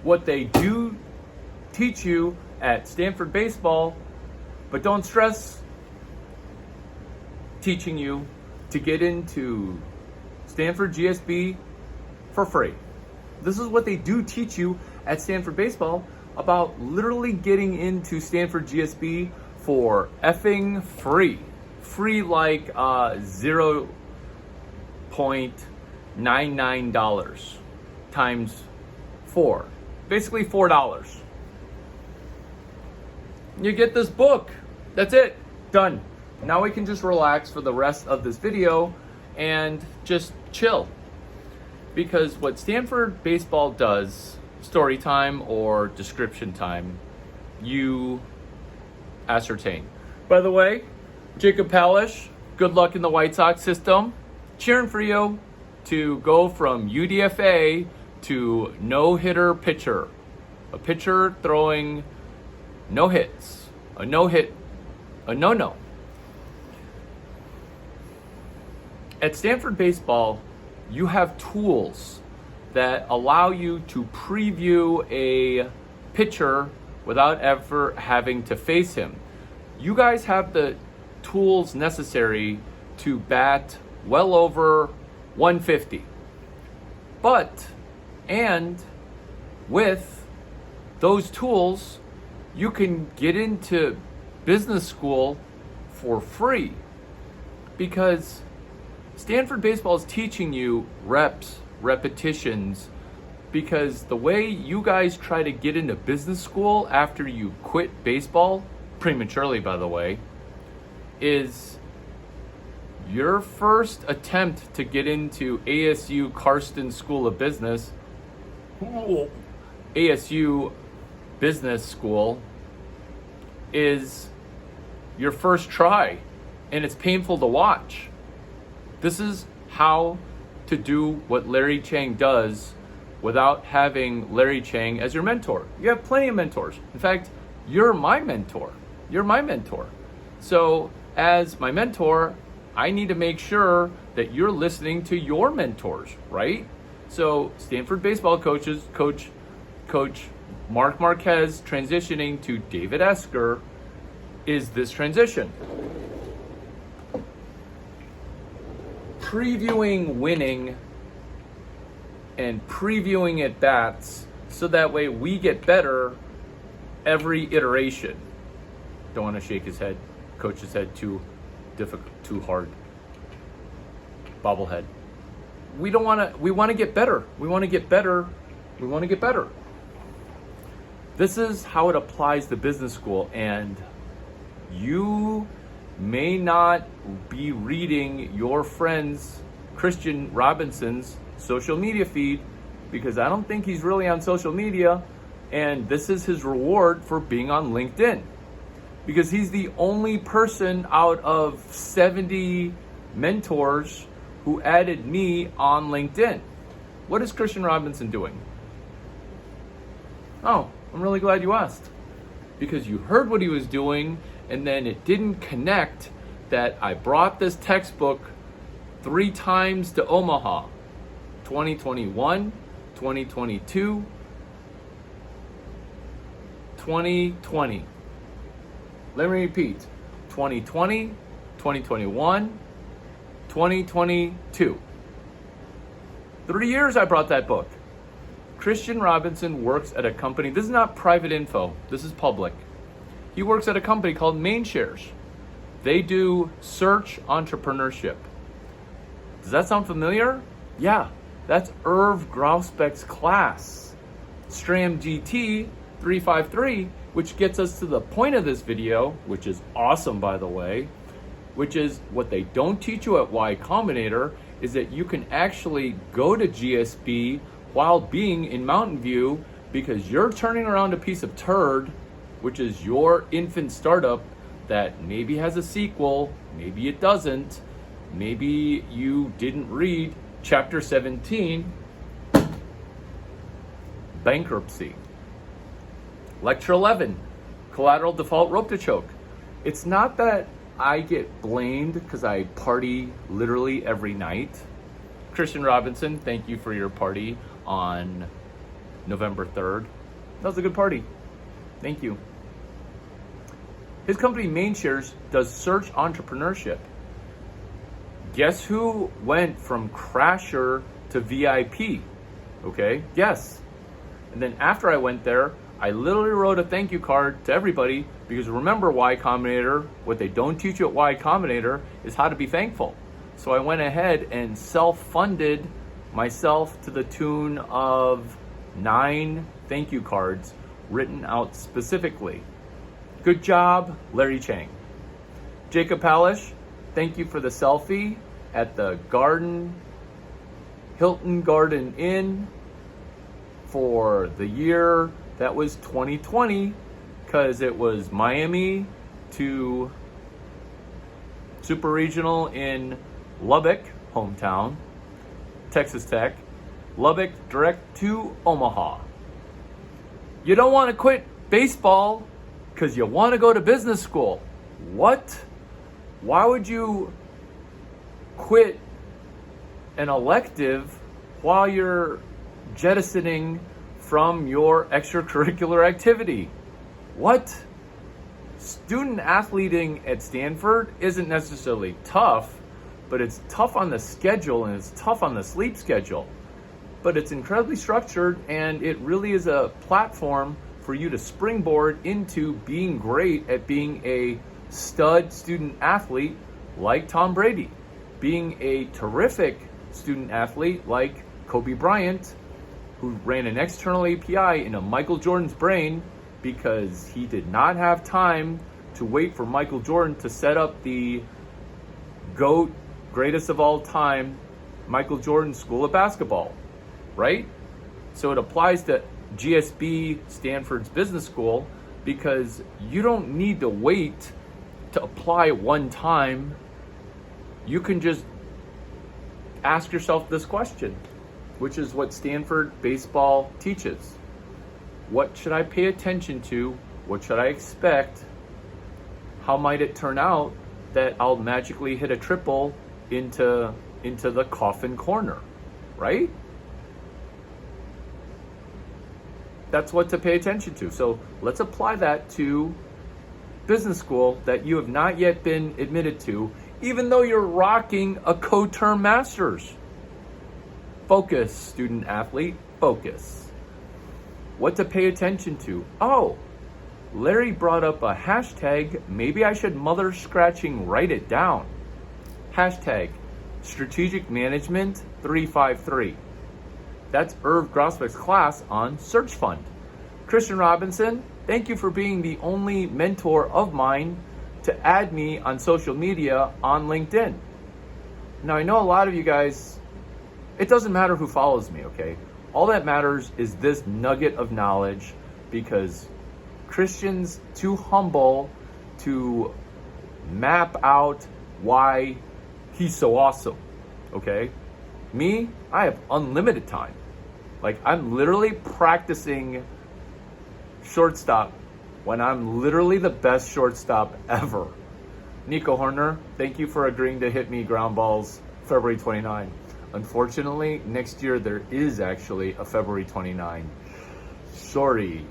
what they do teach you at Stanford baseball, but don't stress teaching you to get into Stanford GSB for free. This is what they do teach you at Stanford baseball about literally getting into Stanford GSB for effing free. Free like $0.99 times 4. Basically $4. You get this book. That's it. Done. Now we can just relax for the rest of this video and just chill. Because what Stanford baseball does, story time or description time, you ascertain. By the way, Jacob Palish, good luck in the White Sox system. Cheering for you to go from UDFA to no-hitter pitcher. A pitcher throwing no hits. A no-hit. A no-no. At Stanford baseball, you have tools that allow you to preview a pitcher without ever having to face him. You guys have the tools necessary to bat well over 150. And with those tools, you can get into business school for free, because Stanford baseball is teaching you repetitions, because the way you guys try to get into business school after you quit baseball, prematurely by the way, is your first attempt to get into ASU Karsten School of Business, ASU Business School, is your first try, and it's painful to watch. This is how to do what Larry Chang does without having Larry Chang as your mentor. You have plenty of mentors. In fact, you're my mentor. You're my mentor. So as my mentor, I need to make sure that you're listening to your mentors, right? So Stanford baseball coach Mark Marquez transitioning to David Esker is this transition. Previewing winning and previewing at bats so that way we get better every iteration. Don't want to shake his head, coach's head too hard. Bobblehead. We want to get better. We want to get better. We want to get better. This is how it applies to business school, and you may not be reading your friend's Christian Robinson's social media feed, because I don't think he's really on social media, and this is his reward for being on LinkedIn, because he's the only person out of 70 mentors who added me on LinkedIn. What is Christian Robinson doing? Oh, I'm really glad you asked, because you heard what he was doing, and then it didn't connect that I brought this textbook 3 times to Omaha. 2021, 2022, 2020. Let me repeat. 2020, 2021, 2022. 3 years I brought that book. Christian Robinson works at a company. This is not private info. This is public. He works at a company called Mainshares. They do search entrepreneurship. Does that sound familiar? Yeah, that's Irv Grausbeck's class, Stram GT 353, which gets us to the point of this video, which is awesome, by the way, which is what they don't teach you at YCombinator, is that you can actually go to GSB while being in Mountain View, because you're turning around a piece of turd, which is your infant startup that maybe has a sequel, maybe it doesn't, maybe you didn't read chapter 17, bankruptcy. Lecture 11, collateral default rope to choke. It's not that I get blamed because I party literally every night. Christian Robinson, thank you for your party on November 3rd. That was a good party. Thank you. His company, Mainshares, does search entrepreneurship. Guess who went from Crasher to VIP? Okay, yes. And then after I went there, I literally wrote a thank you card to everybody because remember YCombinator, what they don't teach you at YCombinator is how to be thankful. So I went ahead and self-funded myself to the tune of 9 thank you cards written out specifically. Good job, Larry Chang. Jacob Palish, thank you for the selfie at the Hilton Garden Inn for the year that was 2020, because it was Miami to Super Regional in Lubbock, hometown, Texas Tech, Lubbock direct to Omaha. You don't want to quit baseball because you want to go to business school. What? Why would you quit an elective while you're jettisoning from your extracurricular activity? What? Student athleting at Stanford isn't necessarily tough, but it's tough on the schedule and it's tough on the sleep schedule. But it's incredibly structured and it really is a platform for you to springboard into being great at being a stud student athlete like Tom Brady, being a terrific student athlete like Kobe Bryant, who ran an external API into Michael Jordan's brain because he did not have time to wait for Michael Jordan to set up the GOAT, greatest of all time, Michael Jordan School of Basketball, right? So it applies to GSB, Stanford's business school, because you don't need to wait to apply one time. You can just ask yourself this question, which is what Stanford baseball teaches. What should I pay attention to? What should I expect? How might it turn out that I'll magically hit a triple into the coffin corner, right? That's what to pay attention to. So let's apply that to business school that you have not yet been admitted to, even though you're rocking a co-term master's. Focus, student athlete, focus. What to pay attention to? Oh, Larry brought up a hashtag. Maybe I should mother scratching write it down. Hashtag strategic management 353. That's Irv Grossbeck's class on Search Fund. Christian Robinson, thank you for being the only mentor of mine to add me on social media on LinkedIn. Now, I know a lot of you guys, it doesn't matter who follows me, okay? All that matters is this nugget of knowledge, because Christian's too humble to map out why he's so awesome, okay? Me, I have unlimited time. Like, I'm literally practicing shortstop when I'm literally the best shortstop ever. Nico Horner, thank you for agreeing to hit me ground balls February 29. Unfortunately, next year there is actually a February 29. Sorry.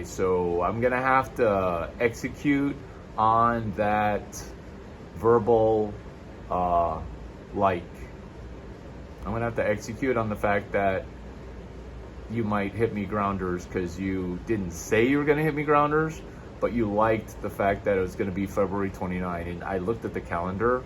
So I'm gonna have to execute on that verbal like. I'm gonna have to execute on the fact that you might hit me grounders because you didn't say you were gonna hit me grounders, but you liked the fact that it was gonna be February 29. And I looked at the calendar,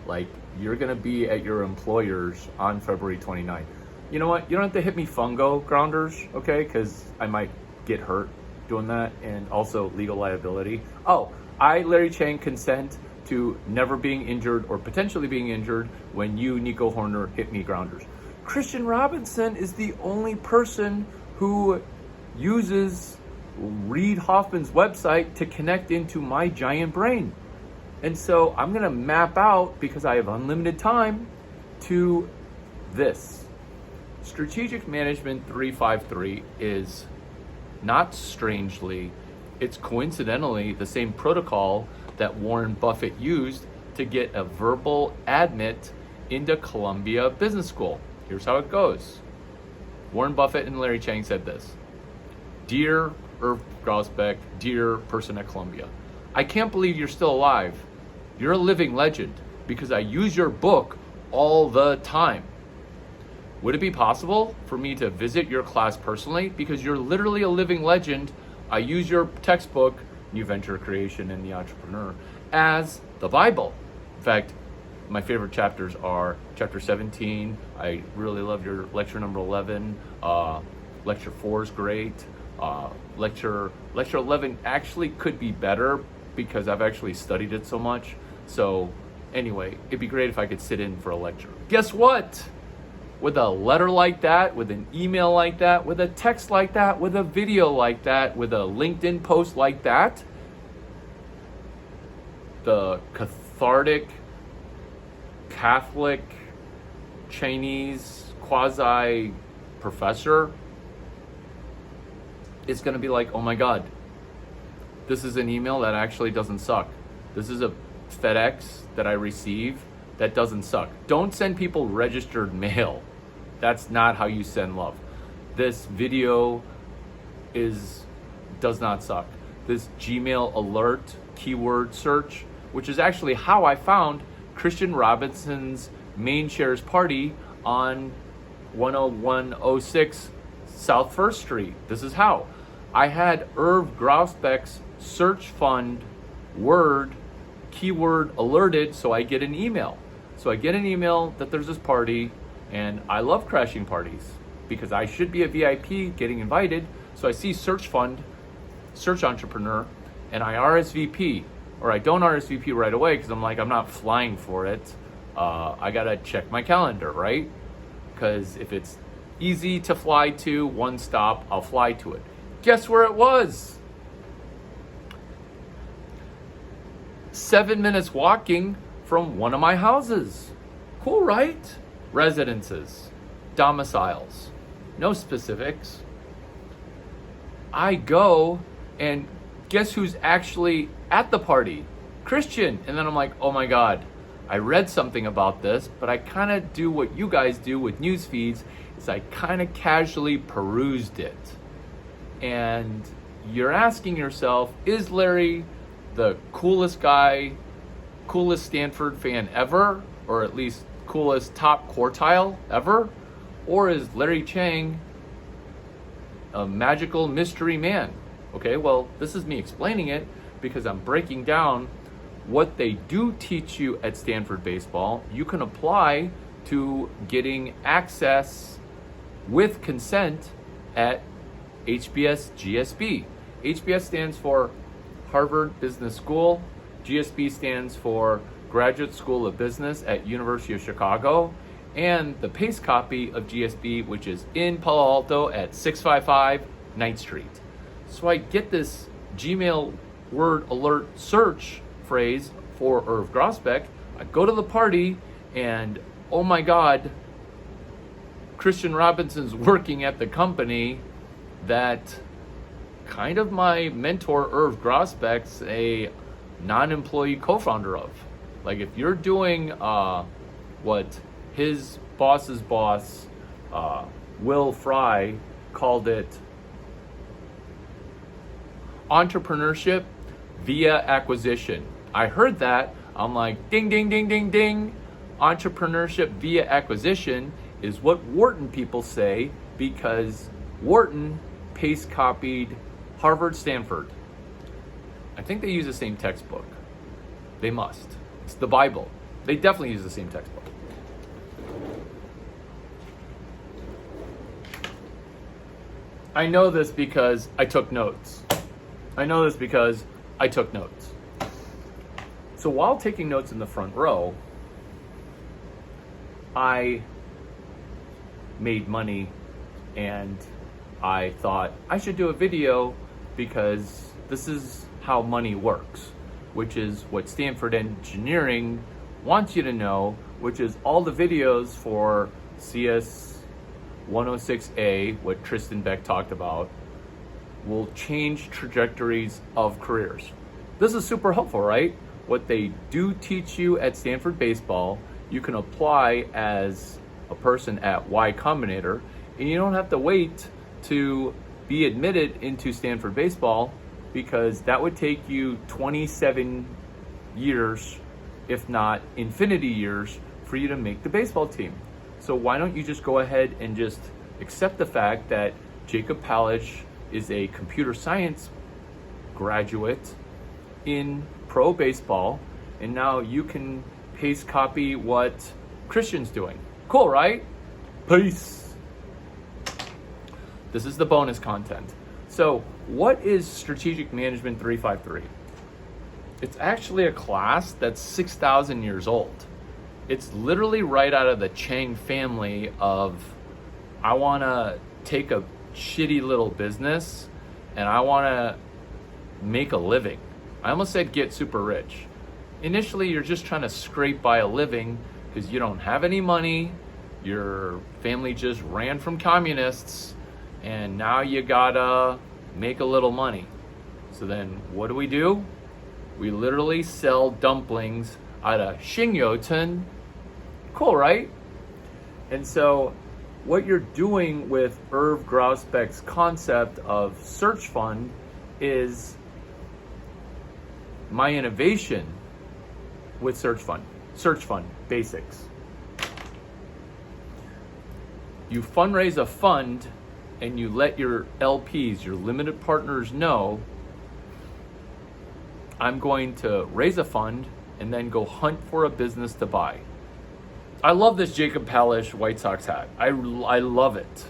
like, you're gonna be at your employer's on February 29. You know what? You don't have to hit me fungo grounders, okay? Because I might get hurt doing that, and also legal liability. Oh, I, Larry Chang, consent to never being injured or potentially being injured when you, Nico Horner, hit me grounders. Christian Robinson is the only person who uses Reid Hoffman's website to connect into my giant brain. And so I'm gonna map out, because I have unlimited time, to this. Strategic Management 353 is, not strangely, it's coincidentally the same protocol that Warren Buffett used to get a verbal admit into Columbia Business School. Here's how it goes. Warren Buffett and Larry Chang said this. Dear Irv Grousbeck, dear person at Columbia, I can't believe you're still alive. You're a living legend because I use your book all the time. Would it be possible for me to visit your class personally? Because you're literally a living legend. I use your textbook, New Venture Creation and the Entrepreneur, as the Bible. In fact, my favorite chapters are chapter 17. I really love your lecture number 11. Lecture 4 is great. Lecture 11 actually could be better because I've actually studied it so much. So anyway, it'd be great if I could sit in for a lecture. Guess what? With a letter like that, with an email like that, with a text like that, with a video like that, with a LinkedIn post like that, the cathartic, Catholic, Chinese, quasi professor is going to be like, oh my God, this is an email that actually doesn't suck. This is a FedEx that I receive that doesn't suck. Don't send people registered mail. That's not how you send love. This video does not suck. This Gmail alert keyword search, which is actually how I found Christian Robinson's main shares party on 10106 South 1st Street. This is how. I had Irv Grousbeck's search fund word keyword alerted, so I get an email. So I get an email that there's this party, and I love crashing parties because I should be a VIP getting invited. So I see search fund, search entrepreneur, and I RSVP, or I don't RSVP right away because I'm like, I'm not flying for it. I gotta check my calendar, right? Because if it's easy to fly to, one stop, I'll fly to it. Guess where it was? 7 minutes walking from one of my houses. Cool, right? Residences, domiciles, no specifics. I go, and guess who's actually at the party? Christian. And then I'm like, oh my God, I read something about this, but I kind of do what you guys do with news feeds, is I kind of casually perused it. And you're asking yourself, is Larry the coolest guy, coolest Stanford fan ever, or at least coolest top quartile ever? Or is Larry Chang a magical mystery man? Okay, well, this is me explaining it because I'm breaking down what they do teach you at Stanford baseball. You can apply to getting access with consent at HBS GSB. HBS stands for Harvard Business School. GSB stands for Graduate School of Business at University of Chicago, and the paste copy of GSB, which is in Palo Alto at 655 9th Street. So I get this Gmail word alert search phrase for Irv Grousbeck. I go to the party, and oh my God, Christian Robinson's working at the company that kind of my mentor Irv Grousbeck's a non-employee co-founder of. Like, if you're doing what his boss's boss, Will Fry, called it entrepreneurship via acquisition. I heard that. I'm like, ding, ding, ding, ding, ding. Entrepreneurship via acquisition is what Wharton people say because Wharton paste copied Harvard, Stanford. I think they use the same textbook. They must. It's the Bible. They definitely use the same textbook. I know this because I took notes. So while taking notes in the front row, I made money, and I thought I should do a video because this is how money works, which is what Stanford Engineering wants you to know, which is all the videos for CS 106A, what Tristan Beck talked about, will change trajectories of careers. This is super helpful, right? What they do teach you at Stanford baseball, you can apply as a person at YCombinator, And you don't have to wait to be admitted into Stanford baseball, because that would take you 27 years, if not infinity years, for you to make the baseball team. So why don't you just go ahead and just accept the fact that Jacob Palish is a computer science graduate in pro baseball, and now you can paste copy what Christian's doing. Cool, right? Peace. This is the bonus content. So what is Strategic Management 353? It's actually a class that's 6,000 years old. It's literally right out of the Chang family of, I want to take a shitty little business and I want to make a living. I almost said get super rich. Initially, you're just trying to scrape by a living because you don't have any money. Your family just ran from communists, and now you gotta make a little money. So then what do? We literally sell dumplings out of Xingyoten. Cool, right? And so what you're doing with Irv Grausbeck's concept of search fund is my innovation with search fund basics. You fundraise a fund and you let your LPs, your limited partners, know, I'm going to raise a fund and then go hunt for a business to buy. I love this Jacob Palish White Sox hat. I love it.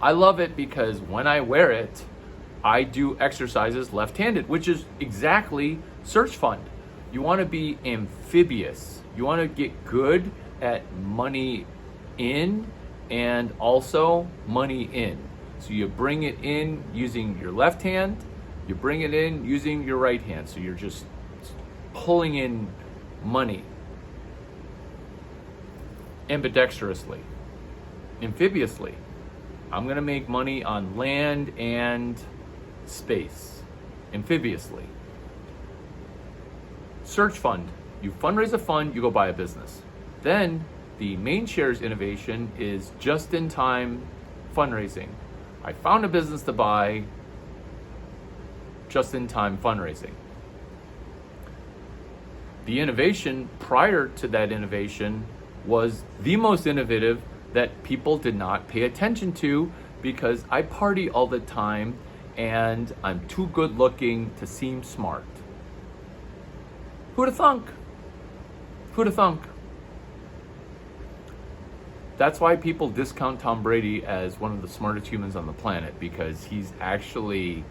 I love it because when I wear it, I do exercises left-handed, which is exactly search fund. You want to be amphibious. You want to get good at money in and also money in. So you bring it in using your left hand, you bring it in using your right hand. So you're just pulling in money ambidextrously, amphibiously. I'm gonna make money on land and space, amphibiously. Search fund, you fundraise a fund, you go buy a business. Then the main shares innovation is just-in-time fundraising. I found a business to buy, just-in-time fundraising. The innovation prior to that innovation was the most innovative that people did not pay attention to because I party all the time and I'm too good looking to seem smart. Who'da thunk? Who'da thunk? That's why people discount Tom Brady as one of the smartest humans on the planet, because he's actually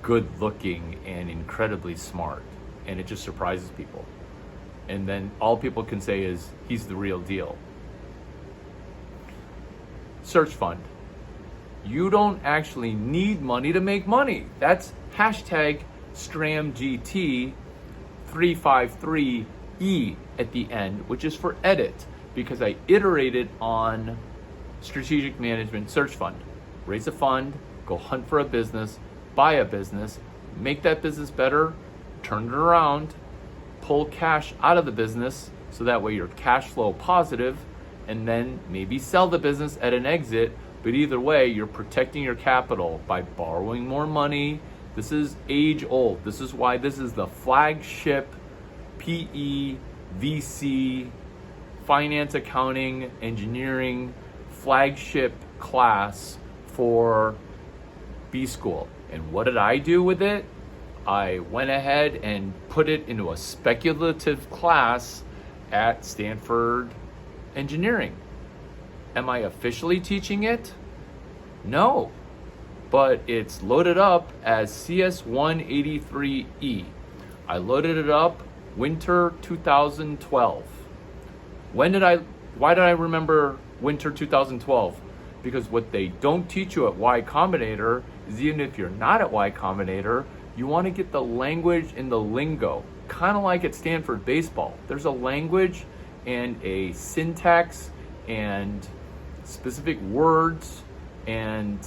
good looking and incredibly smart, and it just surprises people. And then all people can say is he's the real deal. Search fund. You don't actually need money to make money. That's hashtag StramGT 353E at the end, which is for edit, because I iterated on strategic management search fund. Raise a fund, go hunt for a business, buy a business, make that business better, turn it around, pull cash out of the business so that way you're cash flow positive, and then maybe sell the business at an exit. But either way, you're protecting your capital by borrowing more money. This is age old. This is why this is the flagship PE, VC, finance, accounting, engineering flagship class for B school. And what did I do with it? I went ahead and put it into a speculative class at Stanford Engineering. Am I officially teaching it? No, but it's loaded up as CS183E. I loaded it up winter 2012. Why did I remember winter 2012? Because what they don't teach you at YCombinator is, even if you're not at YCombinator, you want to get the language and the lingo, kind of like at Stanford baseball. There's a language and a syntax and specific words and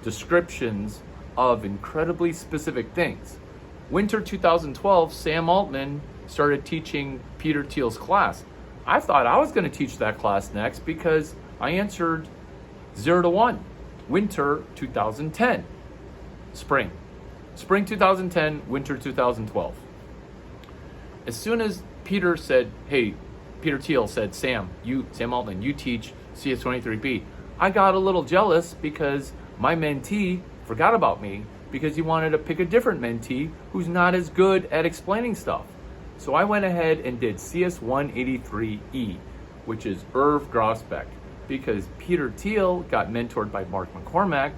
descriptions of incredibly specific things. Winter 2012, Sam Altman started teaching Peter Thiel's class. I thought I was going to teach that class next because I answered 0 to 1, winter 2010. Spring 2010, winter 2012. As soon as Peter Thiel said, Sam Altman, you teach CS23B, I got a little jealous because my mentee forgot about me because he wanted to pick a different mentee who's not as good at explaining stuff. So I went ahead and did CS183E, which is Irv Grosbeck, because Peter Thiel got mentored by Mark McCormack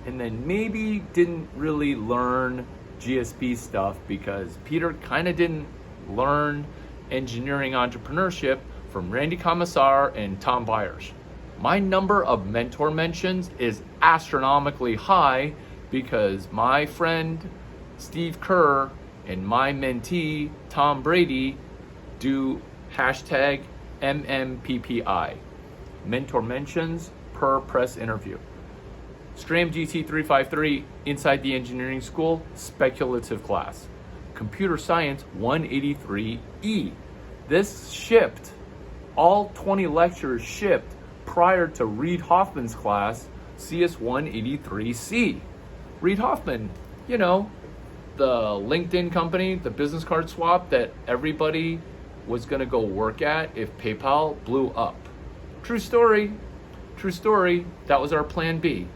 and then maybe didn't really learn GSP stuff because Peter kind of didn't learn engineering entrepreneurship from Randy Commissar and Tom Byers. My number of mentor mentions is astronomically high because my friend Steve Kerr and my mentee Tom Brady do hashtag MMPPI, mentor mentions per press interview. Stram GT353, Inside the Engineering School, speculative class. Computer Science 183E. This shipped, all 20 lectures shipped prior to Reid Hoffman's class, CS183C. Reid Hoffman, the LinkedIn company, the business card swap that everybody was going to go work at if PayPal blew up. True story. That was our plan B.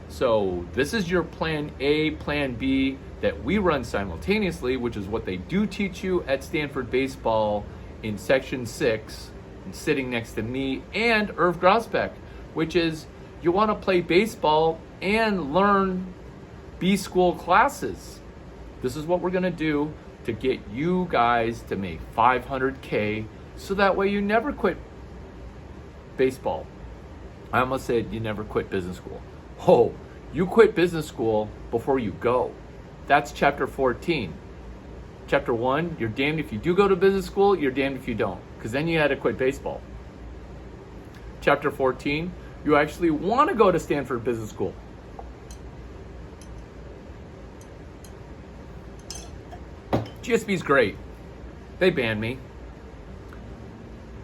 So this is your plan A, plan B that we run simultaneously, which is what they do teach you at Stanford Baseball in Section 6, and sitting next to me and Irv Grosbeck, which is you want to play baseball and learn B school classes. This is what we're going to do to get you guys to make $500K so that way you never quit baseball. I almost said you never quit business school. Oh, you quit business school before you go. That's chapter 14. Chapter 1, you're damned if you do go to business school, you're damned if you don't, because then you had to quit baseball. Chapter 14, you actually want to go to Stanford Business School. GSB's great. They banned me.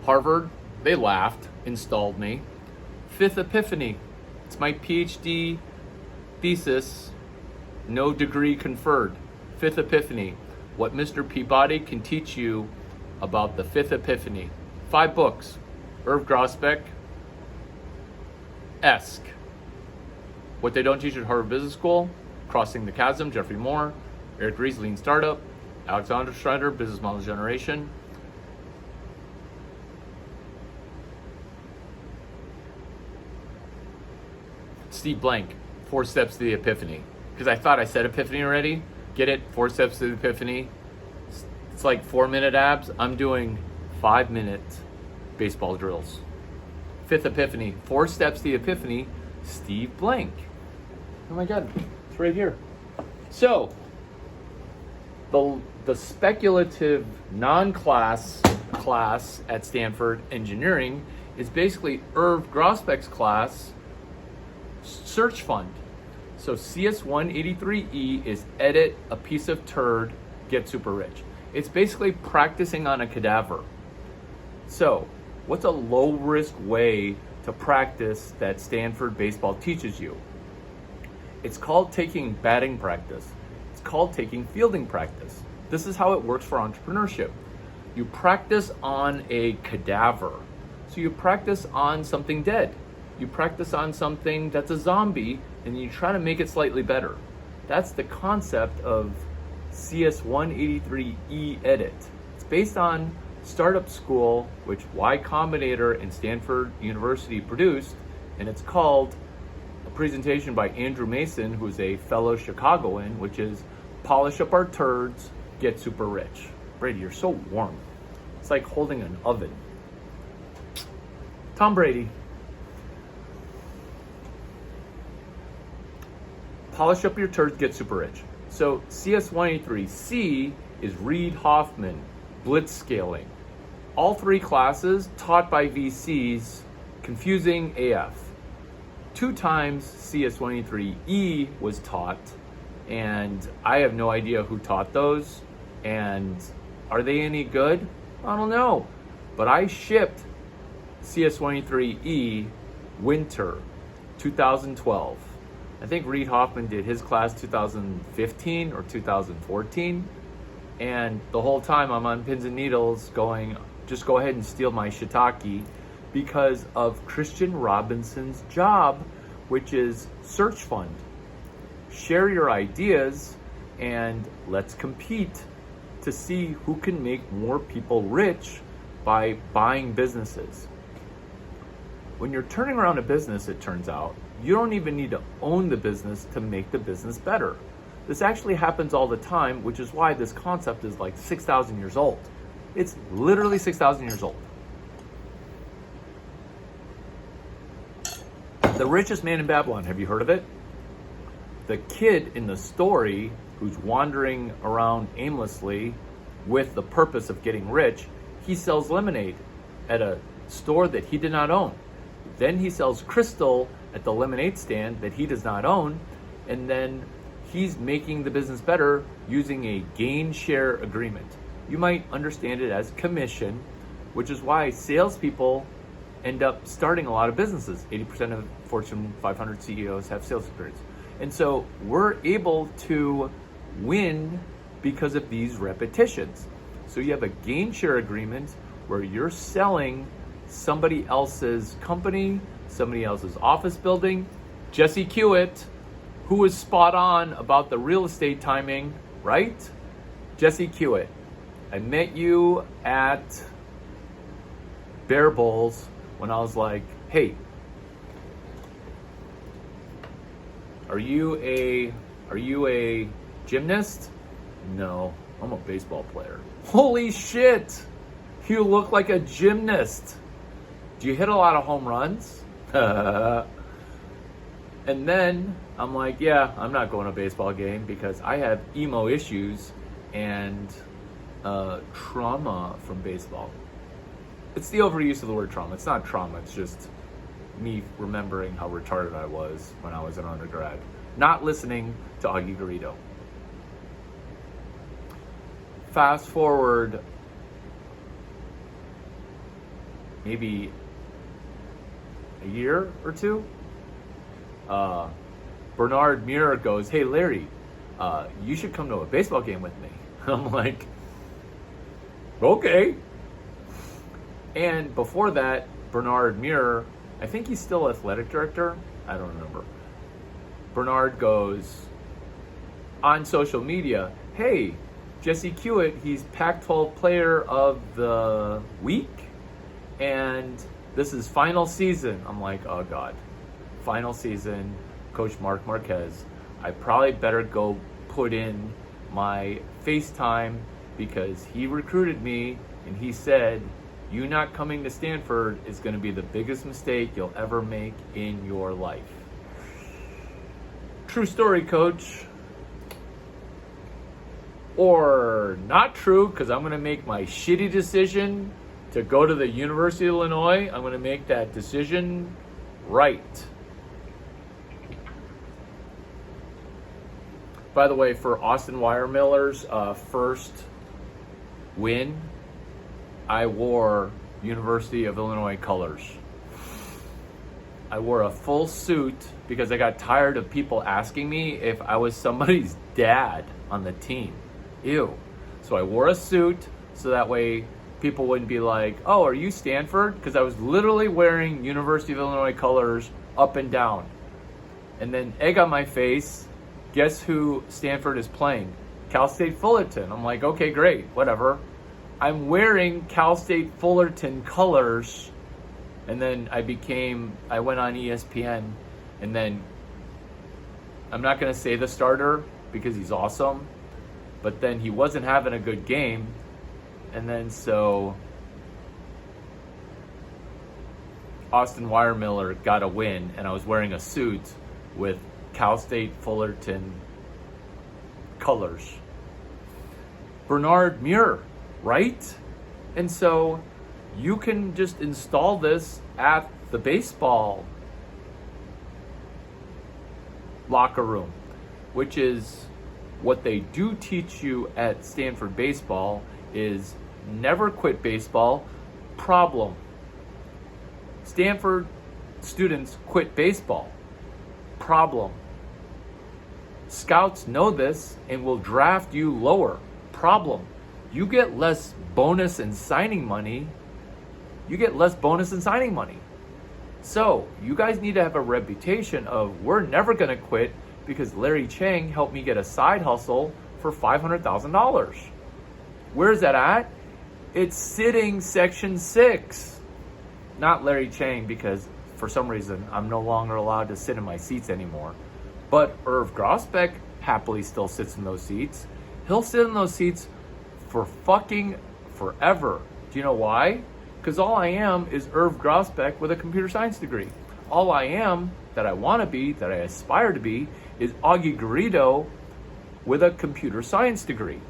Harvard, they laughed, installed me. Fifth Epiphany, it's my PhD thesis, no degree conferred. Fifth Epiphany, what Mr. Peabody can teach you about the Fifth Epiphany. 5 books, Irv Grosbeck-esque. What they don't teach at Harvard Business School, Crossing the Chasm, Jeffrey Moore, Eric Ries, Lean Startup, Alexander Schreider, Business Model Generation. Steve Blank, 4 Steps to the Epiphany. Because I thought I said Epiphany already. Get it? 4 Steps to the Epiphany. It's like 4-minute abs. I'm doing 5-minute baseball drills. Fifth Epiphany, 4 Steps to the Epiphany, Steve Blank. Oh my God, it's right here. So, the speculative non-class class at Stanford Engineering is basically Irv Grosbeck's class, Search Fund. So CS183E is edit a piece of turd, get super rich. It's basically practicing on a cadaver. So what's a low risk way to practice that Stanford baseball teaches you? It's called taking batting practice. It's called taking fielding practice. This is how it works for entrepreneurship. You practice on a cadaver. So you practice on something dead. You practice on something that's a zombie, and you try to make it slightly better. That's the concept of CS183E edit. It's based on Startup School, which YCombinator and Stanford University produced, and it's called a presentation by Andrew Mason, who's a fellow Chicagoan, which is polish up our turds, get super rich. Brady, you're so warm. It's like holding an oven. Tom Brady. Polish up your turds, get super rich. So CS183C is Reid Hoffman, blitz scaling. All 3 classes taught by VCs, confusing AF. 2 times CS183E was taught, and I have no idea who taught those. And are they any good? I don't know. But I shipped CS183E winter 2012. I think Reid Hoffman did his class 2015 or 2014. And the whole time I'm on pins and needles going, just go ahead and steal my shiitake, because of Christian Robinson's job, which is search fund. Share your ideas and let's compete to see who can make more people rich by buying businesses. When you're turning around a business, it turns out, you don't even need to own the business to make the business better. This actually happens all the time, which is why this concept is like 6,000 years old. It's literally 6,000 years old. The richest man in Babylon, have you heard of it? The kid in the story who's wandering around aimlessly with the purpose of getting rich, he sells lemonade at a store that he did not own. Then he sells crystal at the lemonade stand that he does not own, and then he's making the business better using a gain share agreement. You might understand it as commission, which is why salespeople end up starting a lot of businesses. 80% of Fortune 500 CEOs have sales experience. And so we're able to win because of these repetitions. So you have a gain share agreement where you're selling somebody else's company, somebody else's office building. Jesse Hewitt, who was spot on about the real estate timing, right? Jesse Hewitt, I met you at Bear Bowls when I was like, hey, are you a gymnast? No, I'm a baseball player. Holy shit, you look like a gymnast. Do you hit a lot of home runs? And then I'm like, yeah, I'm not going to a baseball game because I have emo issues and trauma from baseball. It's the overuse of the word trauma. It's not trauma, it's just me remembering how retarded I was when I was an undergrad. Not listening to Augie Garrido. Fast forward maybe a year or two, Bernard Muir goes, hey Larry, you should come to a baseball game with me. I'm like, okay. And before that, Bernard Muir, I think he's still athletic director, I don't remember. Bernard goes on social media, hey, Jesse Hewitt, he's Pac-12 player of the week, and this is final season. I'm like, oh God, final season, Coach Mark Marquez. I probably better go put in my FaceTime because he recruited me and he said, you not coming to Stanford is going to be the biggest mistake you'll ever make in your life. True story, coach. Or not true, because I'm going to make my shitty decision to go to the University of Illinois. I'm going to make that decision right. By the way, for Austin Weiermiller's first win, I wore University of Illinois colors. I wore a full suit because I got tired of people asking me if I was somebody's dad on the team. Ew. So I wore a suit so that way people wouldn't be like, oh, are you Stanford? Because I was literally wearing University of Illinois colors up and down. And then egg on my face, guess who Stanford is playing? Cal State Fullerton. I'm like, okay, great, whatever. I'm wearing Cal State Fullerton colors. And then I went on ESPN, and then I'm not going to say the starter because he's awesome, but then he wasn't having a good game. And then so Austin Weiermiller got a win, and I was wearing a suit with Cal State Fullerton colors. Bernard Muir, right? And so you can just install this at the baseball locker room, which is what they do teach you at Stanford baseball is never quit baseball. Problem. Stanford students quit baseball. Problem. Scouts know this and will draft you lower. Problem. You get less bonus and signing money. So you guys need to have a reputation of, we're never going to quit because Larry Chang helped me get a side hustle for $500,000. Where's that at? It's sitting section 6. Not Larry Chang, because for some reason I'm no longer allowed to sit in my seats anymore. But Irv Grosbeck happily still sits in those seats. He'll sit in those seats for fucking forever. Do you know why? Because all I am is Irv Grosbeck with a computer science degree. All I am, that I want to be, that I aspire to be, is Augie Garrido with a computer science degree.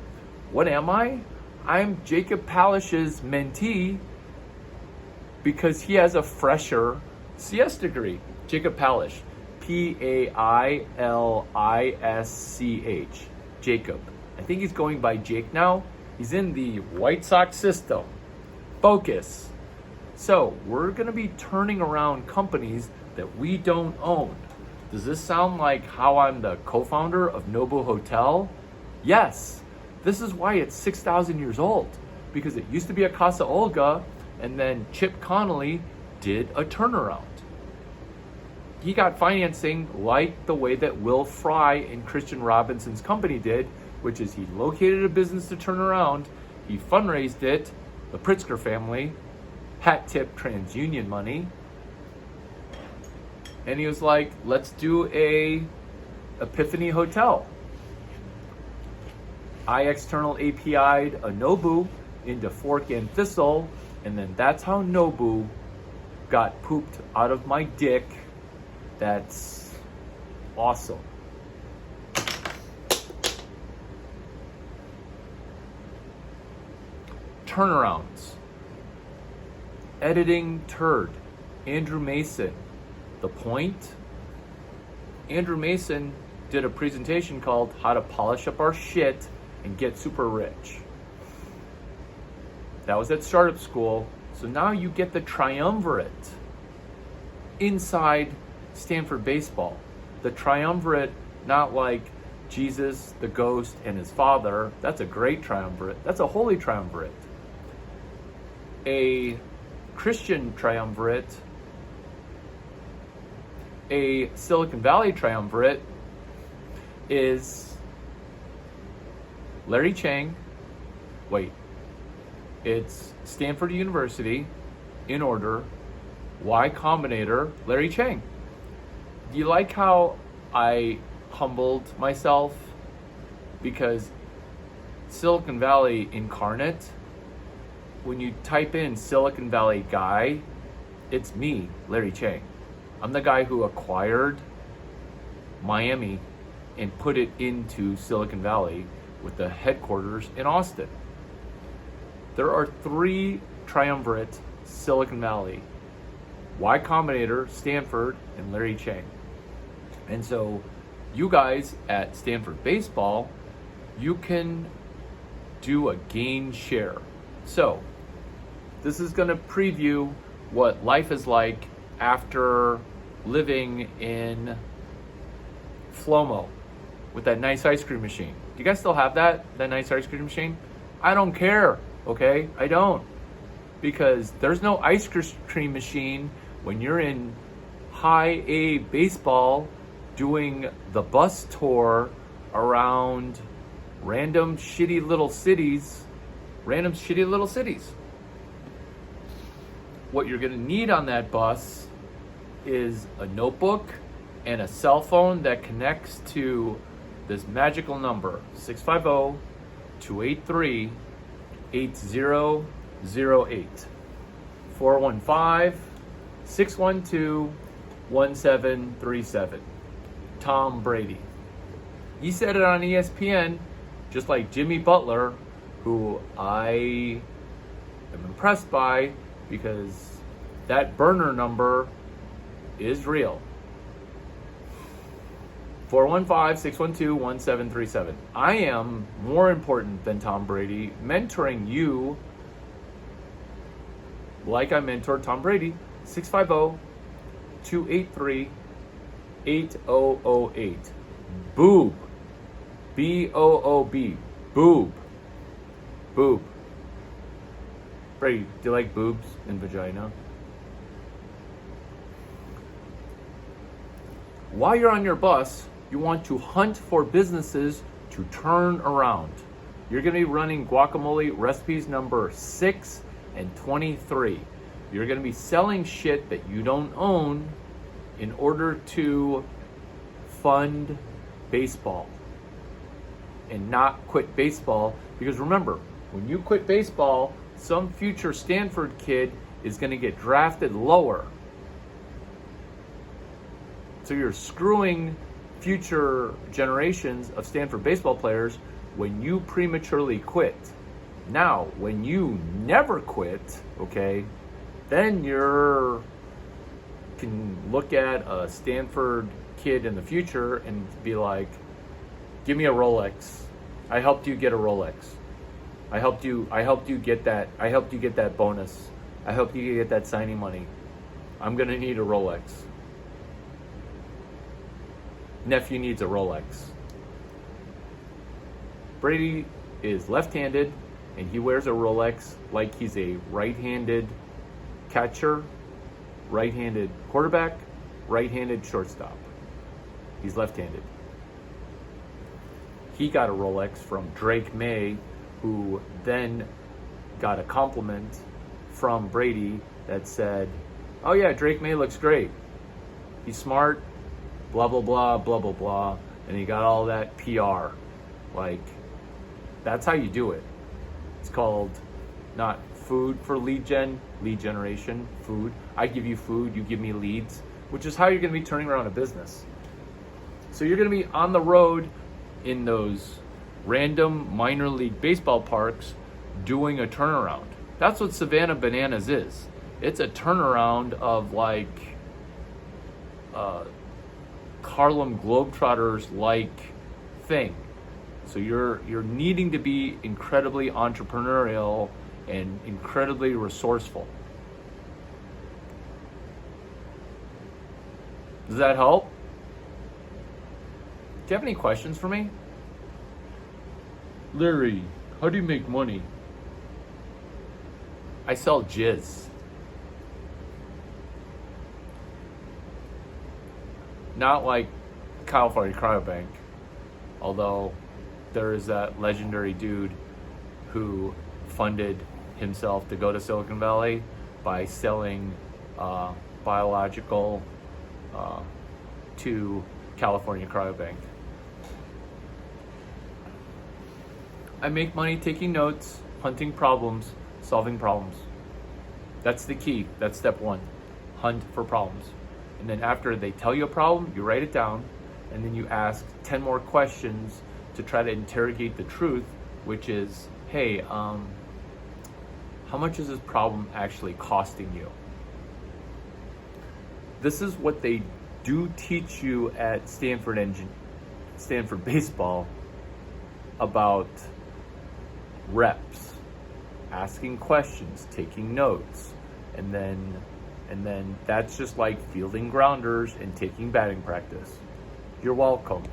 What am I? I'm Jacob Palish's mentee because he has a fresher CS degree. Jacob Palish, P-A-I-L-I-S-C-H. Jacob. I think he's going by Jake now. He's in the White Sox system. Focus. So we're going to be turning around companies that we don't own. Does this sound like how I'm the co-founder of Nobu Hotel? Yes. This is why it's 6,000 years old, because it used to be a Casa Olga, and then Chip Connolly did a turnaround. He got financing like the way that Will Fry and Christian Robinson's company did, which is he located a business to turn around, he fundraised it, the Pritzker family, hat tip TransUnion money, and he was like, let's do a Epiphany Hotel. I external API'd a Nobu into Fork and Thistle, and then that's how Nobu got pooped out of my dick. That's awesome. Turnarounds. Editing turd. Andrew Mason. The Point. Andrew Mason did a presentation called How to Polish Up Our Shit and Get Super Rich. That was at startup school. So now you get the triumvirate inside Stanford baseball. The triumvirate, not like Jesus, the ghost, and his father. That's a great triumvirate. That's a holy triumvirate. A Christian triumvirate, a Silicon Valley triumvirate is Larry Chang. It's Stanford University, in order, YCombinator, Larry Chang. Do you like how I humbled myself? Because Silicon Valley incarnate, when you type in Silicon Valley guy, it's me, Larry Chang. I'm the guy who acquired Miami and put it into Silicon Valley with the headquarters in Austin. There are 3 triumvirate Silicon Valley: Y Combinator, Stanford, and Larry Chang. And so you guys at Stanford Baseball, you can do a gain share. So this is going to preview what life is like after living in Flomo with that nice ice cream machine. Do you guys still have that nice ice cream machine? I don't care, okay? I don't. Because there's no ice cream machine when you're in high A baseball doing the bus tour around random shitty little cities. What you're gonna need on that bus is a notebook and a cell phone that connects to this magical number, 650-283-8008, 415-612-1737. Tom Brady. He said it on ESPN, just like Jimmy Butler, who I am impressed by because that burner number is real. 415-612-1737. I am more important than Tom Brady, mentoring you like I mentored Tom Brady. 650-283-8008. 8008. Boob. B-O-O-B. Boob. Boob. Brady, do you like boobs and vagina? While you're on your bus, you want to hunt for businesses to turn around. You're going to be running guacamole recipes number 6 and 23. You're going to be selling shit that you don't own in order to fund baseball and not quit baseball. Because remember, when you quit baseball, some future Stanford kid is going to get drafted lower. So you're screwing future generations of Stanford baseball players when you prematurely quit. Now, when you never quit, okay, then you can look at a Stanford kid in the future and be like, give me a Rolex. I helped you get a Rolex. I helped you get that bonus. I helped you get that signing money. I'm gonna need a Rolex. Nephew needs a Rolex. Brady is left-handed and he wears a Rolex like he's a right-handed catcher, right-handed quarterback, right-handed shortstop. He's left-handed. He got a Rolex from Drake May, who then got a compliment from Brady that said, oh yeah, Drake May looks great. He's smart, blah, blah, blah, blah, blah, blah. And he got all that PR. Like, that's how you do it. It's called not food for lead generation, food. I give you food, you give me leads, which is how you're gonna be turning around a business. So you're gonna be on the road in those random minor league baseball parks doing a turnaround. That's what Savannah Bananas is. It's a turnaround of like Harlem Globetrotters like thing. So you're needing to be incredibly entrepreneurial and incredibly resourceful. Does that help? Do you have any questions for me? Larry, how do you make money? I sell jizz. Not like California Cryobank, although there is that legendary dude who funded himself to go to Silicon Valley by selling biological to California Cryobank. I make money taking notes, hunting problems, solving problems. That's the key. That's step 1. Hunt for problems. And then after they tell you a problem, you write it down, and then you ask 10 more questions to try to interrogate the truth, which is, hey, how much is this problem actually costing you? This is what they do teach you at Stanford baseball about reps, asking questions, taking notes, and then that's just like fielding grounders and taking batting practice. You're welcome.